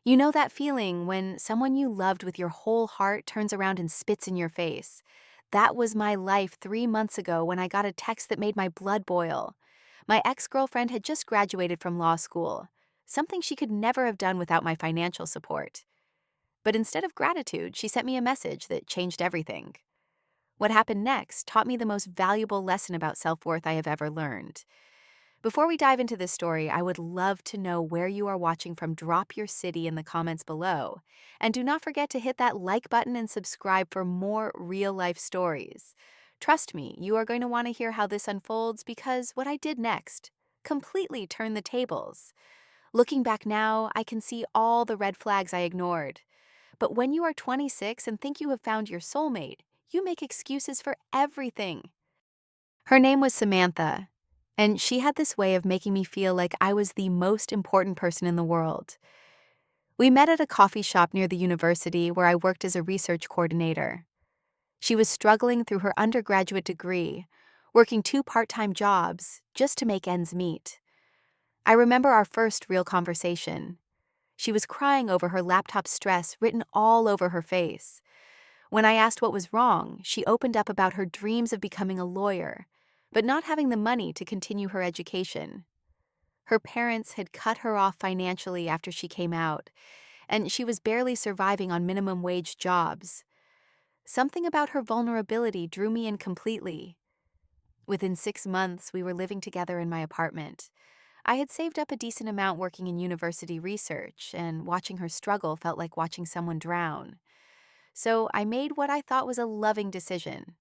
You know that feeling when someone you loved with your whole heart turns around and spits in your face? That was my life 3 months ago when I got a text that made my blood boil. My ex-girlfriend had just graduated from law school, something she could never have done without my financial support. But instead of gratitude, she sent me a message that changed everything. What happened next taught me the most valuable lesson about self-worth I have ever learned. Before we dive into this story, I would love to know where you are watching from. Drop your city in the comments below. And do not forget to hit that like button and subscribe for more real life stories. Trust me, you are going to want to hear how this unfolds because what I did next completely turned the tables. Looking back now, I can see all the red flags I ignored. But when you are 26 and think you have found your soulmate, you make excuses for everything. Her name was Samantha, and she had this way of making me feel like I was the most important person in the world. We met at a coffee shop near the university where I worked as a research coordinator. She was struggling through her undergraduate degree, working 2 part-time jobs just to make ends meet. I remember our first real conversation. She was crying over her laptop stress written all over her face. When I asked what was wrong, she opened up about her dreams of becoming a lawyer, but not having the money to continue her education. Her parents had cut her off financially after she came out, and she was barely surviving on minimum wage jobs. Something about her vulnerability drew me in completely. Within 6 months, we were living together in my apartment. I had saved up a decent amount working in university research, and watching her struggle felt like watching someone drown. So I made what I thought was a loving decision.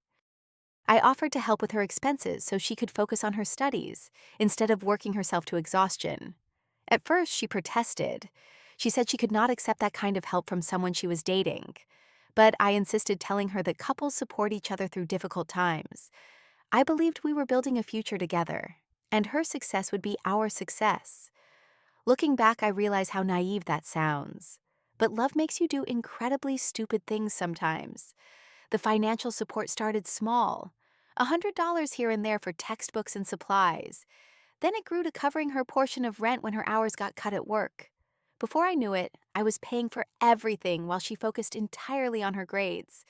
I offered to help with her expenses so she could focus on her studies instead of working herself to exhaustion. At first, she protested. She said she could not accept that kind of help from someone she was dating. But I insisted, telling her that couples support each other through difficult times. I believed we were building a future together, and her success would be our success. Looking back, I realize how naive that sounds. But love makes you do incredibly stupid things sometimes. The financial support started small, $100 here and there for textbooks and supplies. Then it grew to covering her portion of rent when her hours got cut at work. Before I knew it, I was paying for everything while she focused entirely on her grades.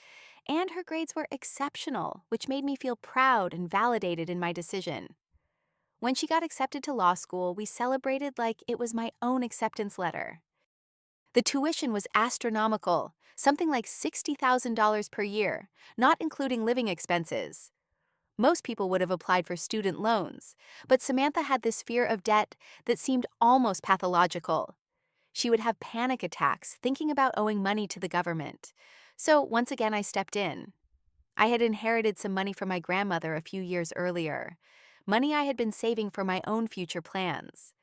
And her grades were exceptional, which made me feel proud and validated in my decision. When she got accepted to law school, we celebrated like it was my own acceptance letter. The tuition was astronomical, something like $60,000 per year, not including living expenses. Most people would have applied for student loans, but Samantha had this fear of debt that seemed almost pathological. She would have panic attacks thinking about owing money to the government. So once again, I stepped in. I had inherited some money from my grandmother a few years earlier, money I had been saving for my own future plans.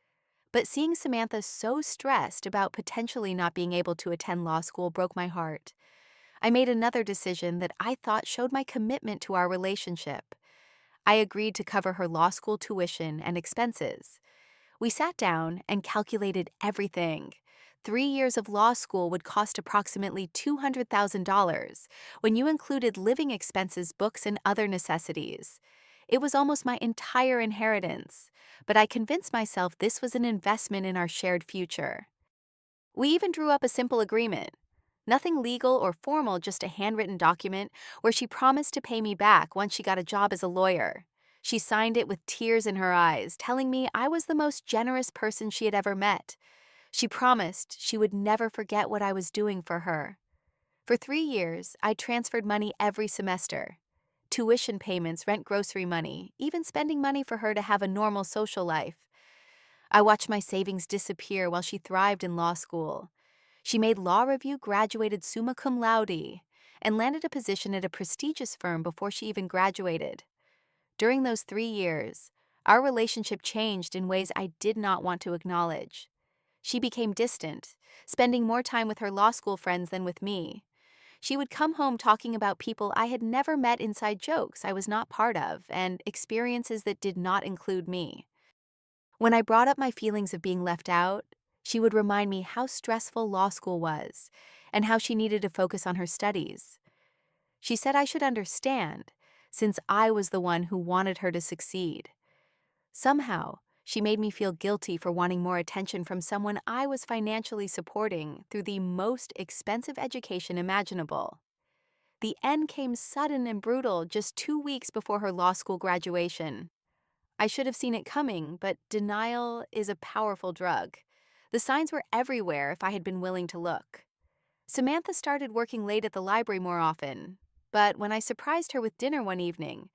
But seeing Samantha so stressed about potentially not being able to attend law school broke my heart. I made another decision that I thought showed my commitment to our relationship. I agreed to cover her law school tuition and expenses. We sat down and calculated everything. 3 years of law school would cost approximately $200,000 when you included living expenses, books, and other necessities. It was almost my entire inheritance, but I convinced myself this was an investment in our shared future. We even drew up a simple agreement. Nothing legal or formal, just a handwritten document where she promised to pay me back once she got a job as a lawyer. She signed it with tears in her eyes, telling me I was the most generous person she had ever met. She promised she would never forget what I was doing for her. For 3 years, I transferred money every semester. Tuition payments, rent, grocery money, even spending money for her to have a normal social life. I watched my savings disappear while she thrived in law school. She made law review, graduated summa cum laude, and landed a position at a prestigious firm before she even graduated. During those 3 years, our relationship changed in ways I did not want to acknowledge. She became distant, spending more time with her law school friends than with me. She would come home talking about people I had never met, inside jokes I was not part of, and experiences that did not include me. When I brought up my feelings of being left out, she would remind me how stressful law school was and how she needed to focus on her studies. She said I should understand, since I was the one who wanted her to succeed. Somehow, She made me feel guilty for wanting more attention from someone I was financially supporting through the most expensive education imaginable. The end came sudden and brutal just 2 weeks before her law school graduation. I should have seen it coming, but denial is a powerful drug. The signs were everywhere if I had been willing to look. Samantha started working late at the library more often, but when I surprised her with dinner one evening,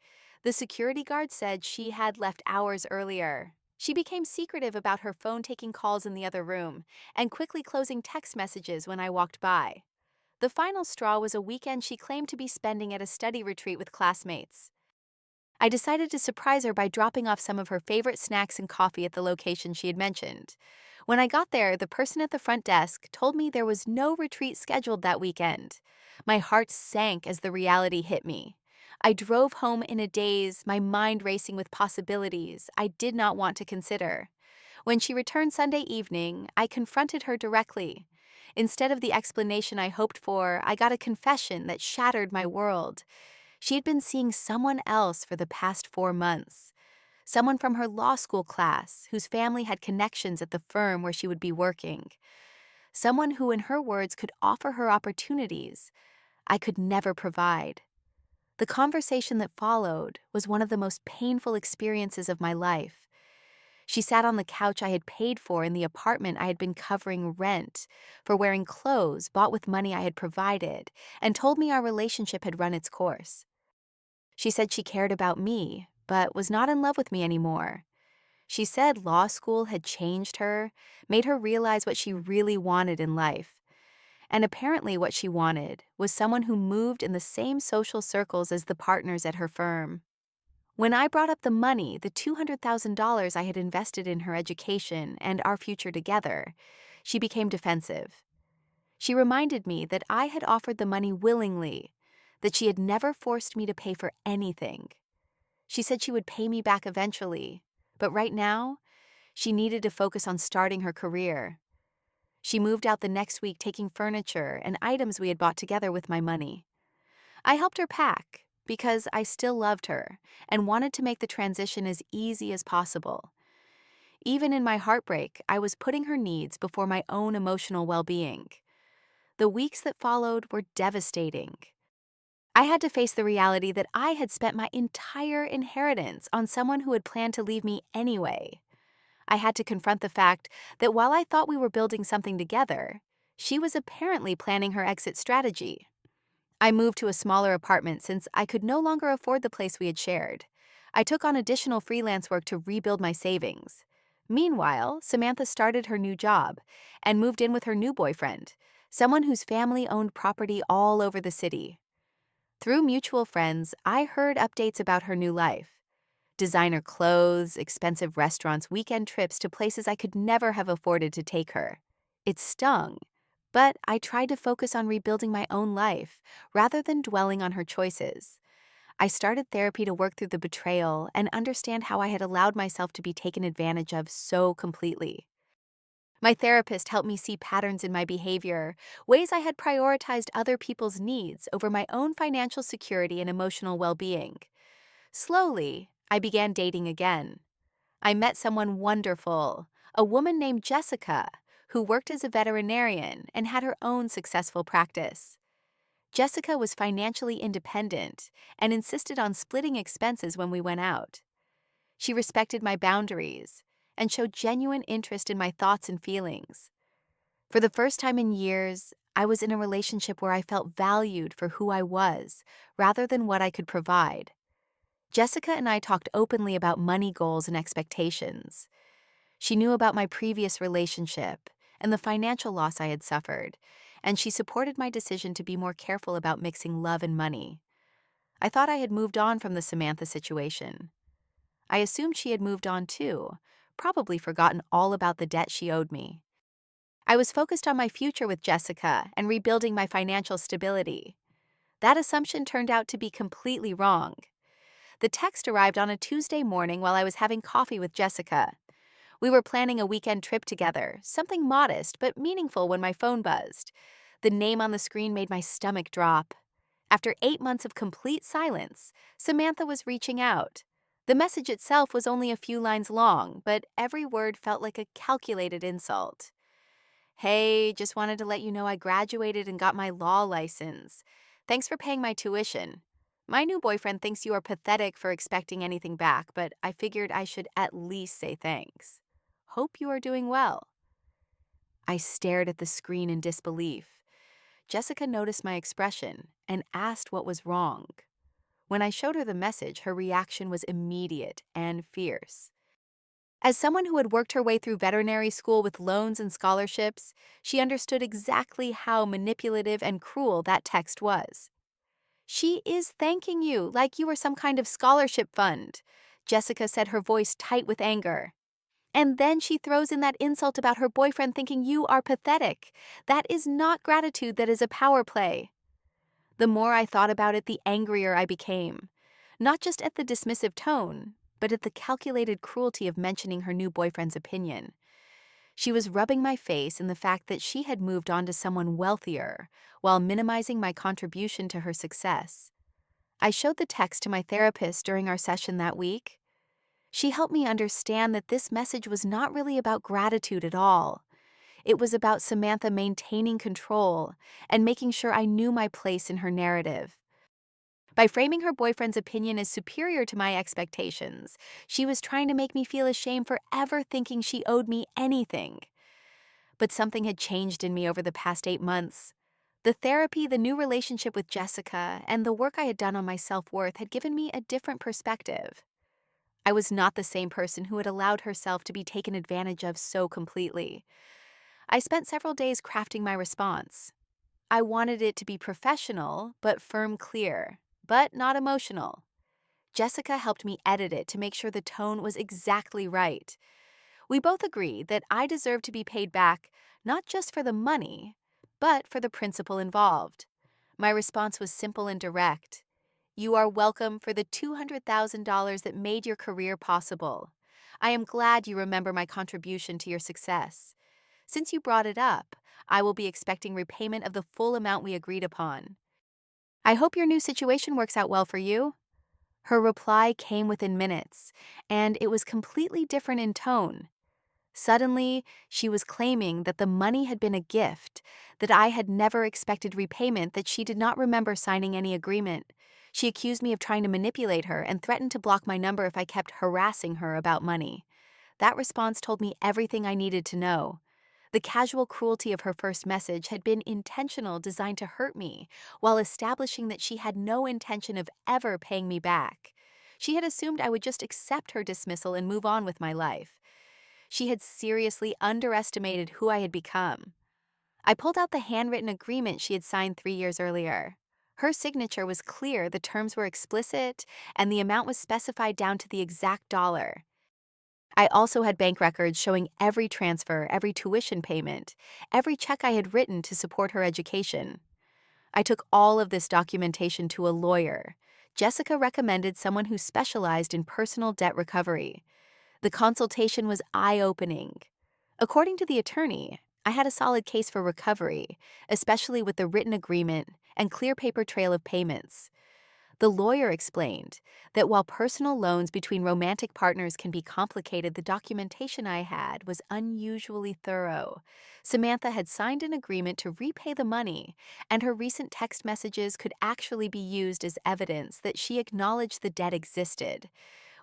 the security guard said she had left hours earlier. She became secretive about her phone taking calls in the other room and quickly closing text messages when I walked by. The final straw was a weekend she claimed to be spending at a study retreat with classmates. I decided to surprise her by dropping off some of her favorite snacks and coffee at the location she had mentioned. When I got there, the person at the front desk told me there was no retreat scheduled that weekend. My heart sank as the reality hit me. I drove home in a daze, my mind racing with possibilities I did not want to consider. When she returned Sunday evening, I confronted her directly. Instead of the explanation I hoped for, I got a confession that shattered my world. She had been seeing someone else for the past 4 months. Someone from her law school class, whose family had connections at the firm where she would be working. Someone who, in her words, could offer her opportunities I could never provide. The conversation that followed was one of the most painful experiences of my life. She sat on the couch I had paid for in the apartment I had been covering rent for wearing clothes bought with money I had provided, and told me our relationship had run its course. She said she cared about me, but was not in love with me anymore. She said law school had changed her, made her realize what she really wanted in life. And apparently what she wanted was someone who moved in the same social circles as the partners at her firm. When I brought up the money, the $200,000 I had invested in her education and our future together, she became defensive. She reminded me that I had offered the money willingly, that she had never forced me to pay for anything. She said she would pay me back eventually, but right now, she needed to focus on starting her career. She moved out the next week taking furniture and items we had bought together with my money. I helped her pack because I still loved her and wanted to make the transition as easy as possible. Even in my heartbreak, I was putting her needs before my own emotional well-being. The weeks that followed were devastating. I had to face the reality that I had spent my entire inheritance on someone who had planned to leave me anyway. I had to confront the fact that while I thought we were building something together, she was apparently planning her exit strategy. I moved to a smaller apartment since I could no longer afford the place we had shared. I took on additional freelance work to rebuild my savings. Meanwhile, Samantha started her new job and moved in with her new boyfriend, someone whose family owned property all over the city. Through mutual friends, I heard updates about her new life. Designer clothes, expensive restaurants, weekend trips to places I could never have afforded to take her. It stung, but I tried to focus on rebuilding my own life rather than dwelling on her choices. I started therapy to work through the betrayal and understand how I had allowed myself to be taken advantage of so completely. My therapist helped me see patterns in my behavior, ways I had prioritized other people's needs over my own financial security and emotional well-being. Slowly, I began dating again. I met someone wonderful, a woman named Jessica, who worked as a veterinarian and had her own successful practice. Jessica was financially independent and insisted on splitting expenses when we went out. She respected my boundaries and showed genuine interest in my thoughts and feelings. For the first time in years, I was in a relationship where I felt valued for who I was rather than what I could provide. Jessica and I talked openly about money goals and expectations. She knew about my previous relationship and the financial loss I had suffered, and she supported my decision to be more careful about mixing love and money. I thought I had moved on from the Samantha situation. I assumed she had moved on too, probably forgotten all about the debt she owed me. I was focused on my future with Jessica and rebuilding my financial stability. That assumption turned out to be completely wrong. The text arrived on a Tuesday morning while I was having coffee with Jessica. We were planning a weekend trip together, something modest but meaningful when my phone buzzed. The name on the screen made my stomach drop. After 8 months of complete silence, Samantha was reaching out. The message itself was only a few lines long, but every word felt like a calculated insult. Hey, just wanted to let you know I graduated and got my law license. Thanks for paying my tuition. My new boyfriend thinks you are pathetic for expecting anything back, but I figured I should at least say thanks. Hope you are doing well. I stared at the screen in disbelief. Jessica noticed my expression and asked what was wrong. When I showed her the message, her reaction was immediate and fierce. As someone who had worked her way through veterinary school with loans and scholarships, she understood exactly how manipulative and cruel that text was. She is thanking you like you were some kind of scholarship fund, Jessica said, her voice tight with anger. And then she throws in that insult about her boyfriend thinking you are pathetic. That is not gratitude, that is a power play. The more I thought about it, the angrier I became. Not just at the dismissive tone, but at the calculated cruelty of mentioning her new boyfriend's opinion. She was rubbing my face in the fact that she had moved on to someone wealthier, while minimizing my contribution to her success. I showed the text to my therapist during our session that week. She helped me understand that this message was not really about gratitude at all. It was about Samantha maintaining control and making sure I knew my place in her narrative. By framing her boyfriend's opinion as superior to my expectations, she was trying to make me feel ashamed for ever thinking she owed me anything. But something had changed in me over the past 8 months. The therapy, the new relationship with Jessica, and the work I had done on my self-worth had given me a different perspective. I was not the same person who had allowed herself to be taken advantage of so completely. I spent several days crafting my response. I wanted it to be professional, but firm, clear, but not emotional. Jessica helped me edit it to make sure the tone was exactly right. We both agreed that I deserved to be paid back, not just for the money, but for the principle involved. My response was simple and direct. You are welcome for the $200,000 that made your career possible. I am glad you remember my contribution to your success. Since you brought it up, I will be expecting repayment of the full amount we agreed upon. I hope your new situation works out well for you. Her reply came within minutes, and it was completely different in tone. Suddenly, she was claiming that the money had been a gift, that I had never expected repayment, that she did not remember signing any agreement. She accused me of trying to manipulate her and threatened to block my number if I kept harassing her about money. That response told me everything I needed to know. The casual cruelty of her first message had been intentional, designed to hurt me, while establishing that she had no intention of ever paying me back. She had assumed I would just accept her dismissal and move on with my life. She had seriously underestimated who I had become. I pulled out the handwritten agreement she had signed 3 years earlier. Her signature was clear, the terms were explicit, and the amount was specified down to the exact dollar. I also had bank records showing every transfer, every tuition payment, every check I had written to support her education. I took all of this documentation to a lawyer. Jessica recommended someone who specialized in personal debt recovery. The consultation was eye-opening. According to the attorney, I had a solid case for recovery, especially with the written agreement and clear paper trail of payments. The lawyer explained that while personal loans between romantic partners can be complicated, the documentation I had was unusually thorough. Samantha had signed an agreement to repay the money, and her recent text messages could actually be used as evidence that she acknowledged the debt existed.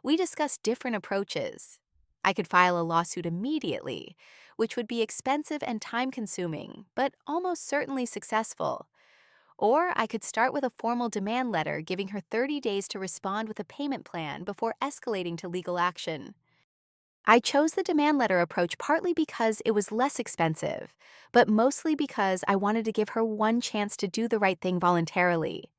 We discussed different approaches. I could file a lawsuit immediately, which would be expensive and time-consuming, but almost certainly successful. Or I could start with a formal demand letter giving her 30 days to respond with a payment plan before escalating to legal action. I chose the demand letter approach partly because it was less expensive, but mostly because I wanted to give her one chance to do the right thing voluntarily.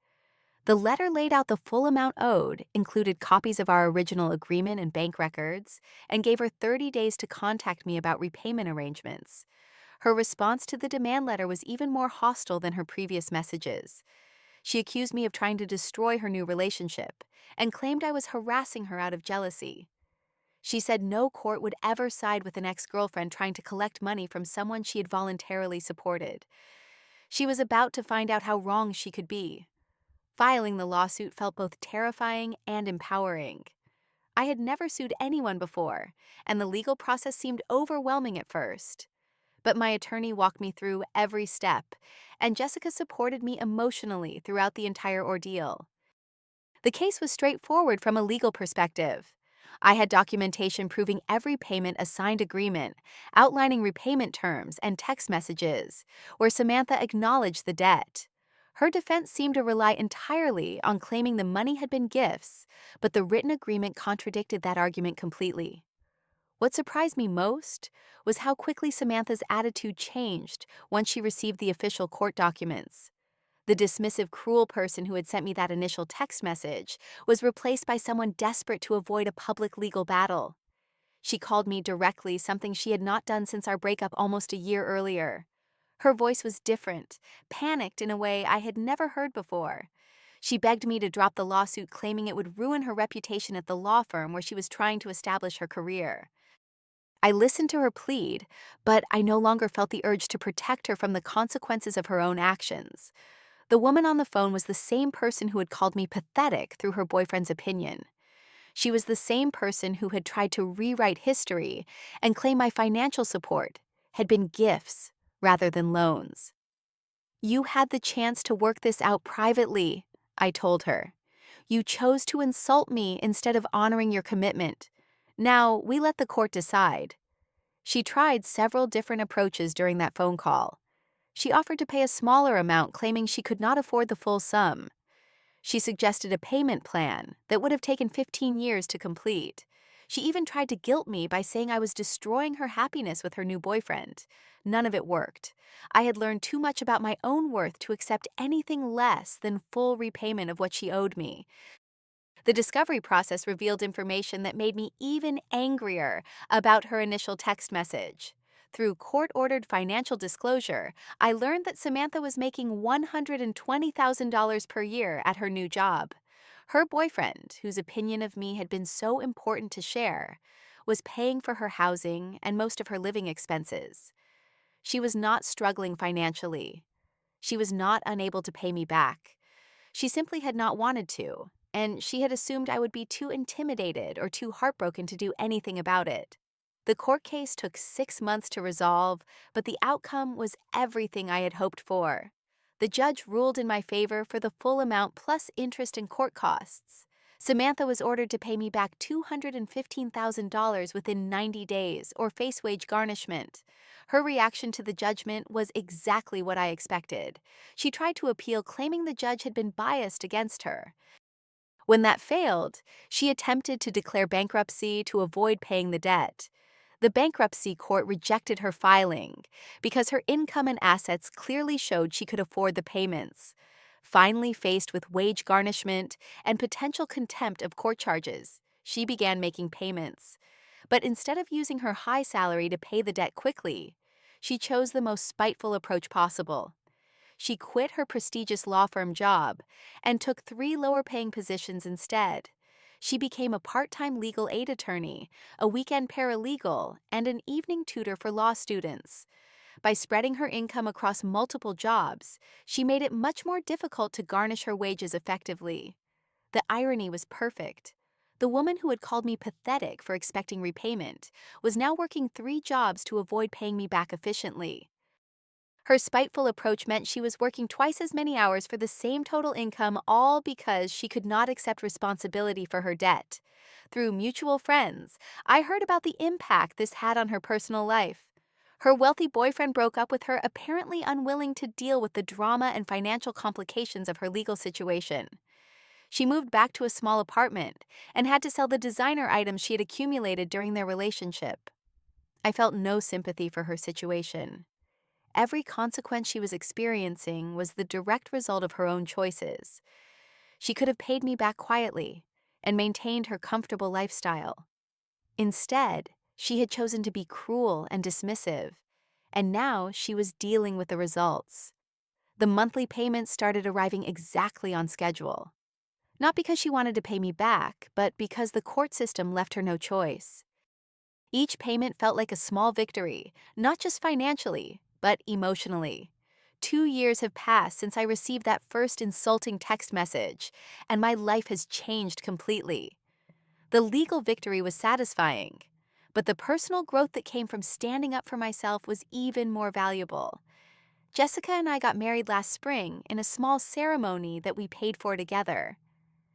The letter laid out the full amount owed, included copies of our original agreement and bank records, and gave her 30 days to contact me about repayment arrangements. Her response to the demand letter was even more hostile than her previous messages. She accused me of trying to destroy her new relationship and claimed I was harassing her out of jealousy. She said no court would ever side with an ex-girlfriend trying to collect money from someone she had voluntarily supported. She was about to find out how wrong she could be. Filing the lawsuit felt both terrifying and empowering. I had never sued anyone before, and the legal process seemed overwhelming at first. But my attorney walked me through every step, and Jessica supported me emotionally throughout the entire ordeal. The case was straightforward from a legal perspective. I had documentation proving every payment a signed agreement, outlining repayment terms and text messages, where Samantha acknowledged the debt. Her defense seemed to rely entirely on claiming the money had been gifts, but the written agreement contradicted that argument completely. What surprised me most was how quickly Samantha's attitude changed once she received the official court documents. The dismissive, cruel person who had sent me that initial text message was replaced by someone desperate to avoid a public legal battle. She called me directly, something she had not done since our breakup almost a year earlier. Her voice was different, panicked in a way I had never heard before. She begged me to drop the lawsuit, claiming it would ruin her reputation at the law firm where she was trying to establish her career. I listened to her plead, but I no longer felt the urge to protect her from the consequences of her own actions. The woman on the phone was the same person who had called me pathetic through her boyfriend's opinion. She was the same person who had tried to rewrite history and claim my financial support had been gifts rather than loans. "You had the chance to work this out privately," I told her. "You chose to insult me instead of honoring your commitment. Now, we let the court decide." She tried several different approaches during that phone call. She offered to pay a smaller amount, claiming she could not afford the full sum. She suggested a payment plan that would have taken 15 years to complete. She even tried to guilt me by saying I was destroying her happiness with her new boyfriend. None of it worked. I had learned too much about my own worth to accept anything less than full repayment of what she owed me. The discovery process revealed information that made me even angrier about her initial text message. Through court-ordered financial disclosure, I learned that Samantha was making $120,000 per year at her new job. Her boyfriend, whose opinion of me had been so important to share, was paying for her housing and most of her living expenses. She was not struggling financially. She was not unable to pay me back. She simply had not wanted to, and she had assumed I would be too intimidated or too heartbroken to do anything about it. The court case took 6 months to resolve, but the outcome was everything I had hoped for. The judge ruled in my favor for the full amount plus interest and court costs. Samantha was ordered to pay me back $215,000 within 90 days or face wage garnishment. Her reaction to the judgment was exactly what I expected. She tried to appeal, claiming the judge had been biased against her. When that failed, she attempted to declare bankruptcy to avoid paying the debt. The bankruptcy court rejected her filing because her income and assets clearly showed she could afford the payments. Finally, faced with wage garnishment and potential contempt of court charges, she began making payments. But instead of using her high salary to pay the debt quickly, she chose the most spiteful approach possible. She quit her prestigious law firm job and took 3 lower-paying positions instead. She became a part-time legal aid attorney, a weekend paralegal, and an evening tutor for law students. By spreading her income across multiple jobs, she made it much more difficult to garnish her wages effectively. The irony was perfect. The woman who had called me pathetic for expecting repayment was now working 3 jobs to avoid paying me back efficiently. Her spiteful approach meant she was working twice as many hours for the same total income, all because she could not accept responsibility for her debt. Through mutual friends, I heard about the impact this had on her personal life. Her wealthy boyfriend broke up with her, apparently unwilling to deal with the drama and financial complications of her legal situation. She moved back to a small apartment and had to sell the designer items she had accumulated during their relationship. I felt no sympathy for her situation. Every consequence she was experiencing was the direct result of her own choices. She could have paid me back quietly and maintained her comfortable lifestyle. Instead, she had chosen to be cruel and dismissive, and now she was dealing with the results. The monthly payments started arriving exactly on schedule. Not because she wanted to pay me back, but because the court system left her no choice. Each payment felt like a small victory, not just financially, but emotionally. 2 years have passed since I received that first insulting text message, and my life has changed completely. The legal victory was satisfying, but the personal growth that came from standing up for myself was even more valuable. Jessica and I got married last spring in a small ceremony that we paid for together.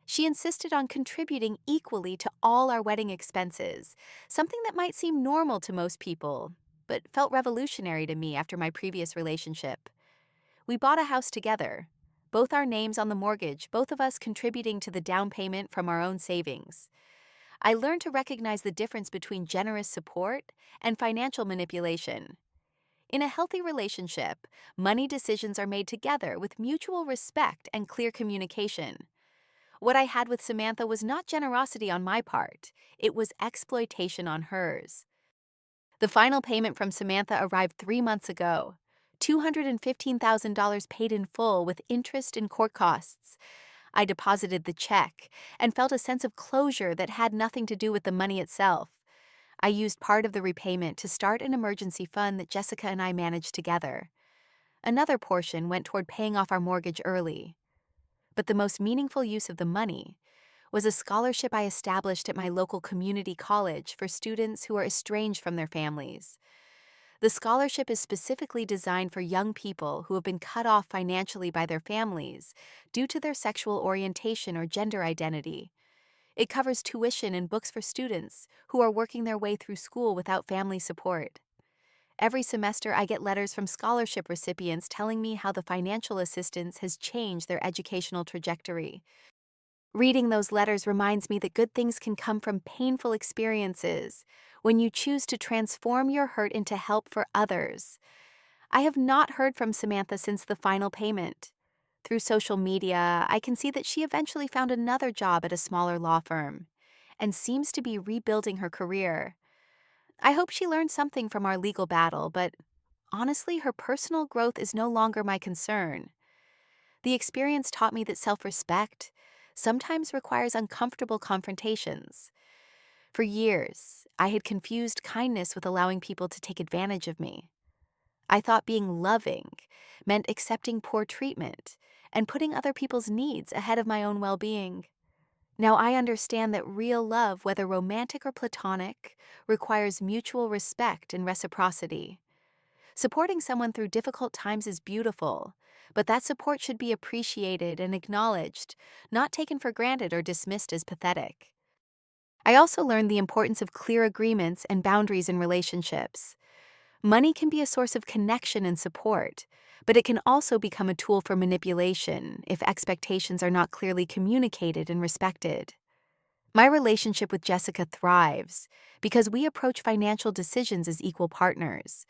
She insisted on contributing equally to all our wedding expenses, something that might seem normal to most people, but felt revolutionary to me after my previous relationship. We bought a house together, both our names on the mortgage, both of us contributing to the down payment from our own savings. I learned to recognize the difference between generous support and financial manipulation. In a healthy relationship, money decisions are made together with mutual respect and clear communication. What I had with Samantha was not generosity on my part, it was exploitation on hers. The final payment from Samantha arrived 3 months ago. $215,000 paid in full with interest and court costs. I deposited the check and felt a sense of closure that had nothing to do with the money itself. I used part of the repayment to start an emergency fund that Jessica and I managed together. Another portion went toward paying off our mortgage early. But the most meaningful use of the money was a scholarship I established at my local community college for students who are estranged from their families. The scholarship is specifically designed for young people who have been cut off financially by their families due to their sexual orientation or gender identity. It covers tuition and books for students who are working their way through school without family support. Every semester, I get letters from scholarship recipients telling me how the financial assistance has changed their educational trajectory. Reading those letters reminds me that good things can come from painful experiences when you choose to transform your hurt into help for others. I have not heard from Samantha since the final payment. Through social media, I can see that she eventually found another job at a smaller law firm and seems to be rebuilding her career. I hope she learned something from our legal battle, but honestly, her personal growth is no longer my concern. The experience taught me that self-respect sometimes requires uncomfortable confrontations. For years, I had confused kindness with allowing people to take advantage of me. I thought being loving meant accepting poor treatment and putting other people's needs ahead of my own well-being. Now I understand that real love, whether romantic or platonic, requires mutual respect and reciprocity. Supporting someone through difficult times is beautiful, but that support should be appreciated and acknowledged, not taken for granted or dismissed as pathetic. I also learned the importance of clear agreements and boundaries in relationships. Money can be a source of connection and support, but it can also become a tool for manipulation if expectations are not clearly communicated and respected. My relationship with Jessica thrives because we approach financial decisions as equal partners.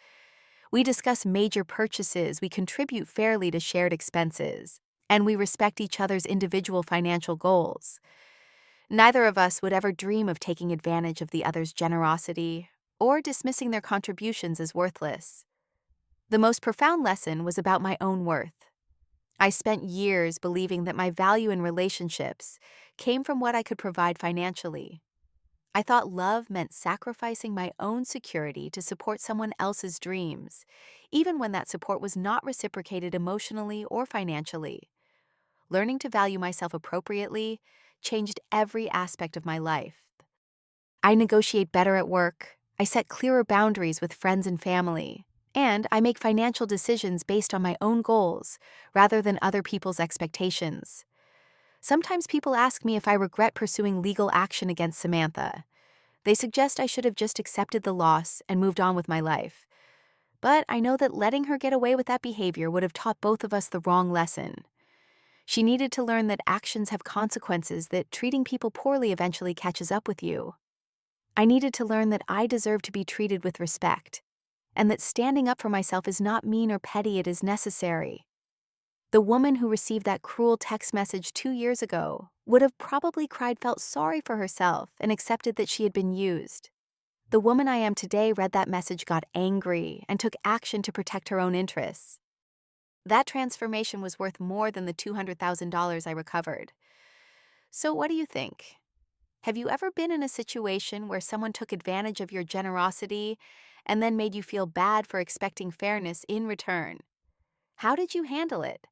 We discuss major purchases, we contribute fairly to shared expenses, and we respect each other's individual financial goals. Neither of us would ever dream of taking advantage of the other's generosity or dismissing their contributions as worthless. The most profound lesson was about my own worth. I spent years believing that my value in relationships came from what I could provide financially. I thought love meant sacrificing my own security to support someone else's dreams, even when that support was not reciprocated emotionally or financially. Learning to value myself appropriately changed every aspect of my life. I negotiate better at work, I set clearer boundaries with friends and family, and I make financial decisions based on my own goals rather than other people's expectations. Sometimes people ask me if I regret pursuing legal action against Samantha. They suggest I should have just accepted the loss and moved on with my life. But I know that letting her get away with that behavior would have taught both of us the wrong lesson. She needed to learn that actions have consequences, that treating people poorly eventually catches up with you. I needed to learn that I deserve to be treated with respect, and that standing up for myself is not mean or petty, it is necessary. The woman who received that cruel text message 2 years ago would have probably cried, felt sorry for herself, and accepted that she had been used. The woman I am today read that message, got angry, and took action to protect her own interests. That transformation was worth more than the $200,000 I recovered. So what do you think? Have you ever been in a situation where someone took advantage of your generosity and then made you feel bad for expecting fairness in return? How did you handle it?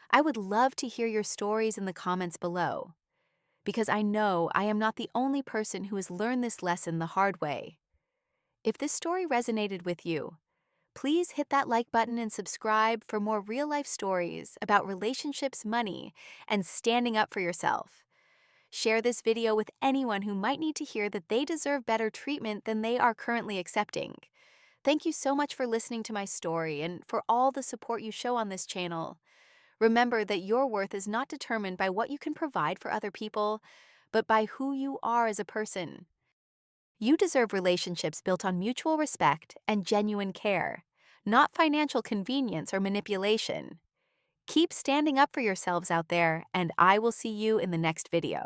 I would love to hear your stories in the comments below. because I know I am not the only person who has learned this lesson the hard way. If this story resonated with you, please hit that like button and subscribe for more real-life stories about relationships, money, and standing up for yourself. Share this video with anyone who might need to hear that they deserve better treatment than they are currently accepting. Thank you so much for listening to my story and for all the support you show on this channel. Remember that your worth is not determined by what you can provide for other people, but by who you are as a person. You deserve relationships built on mutual respect and genuine care, not financial convenience or manipulation. Keep standing up for yourselves out there, and I will see you in the next video.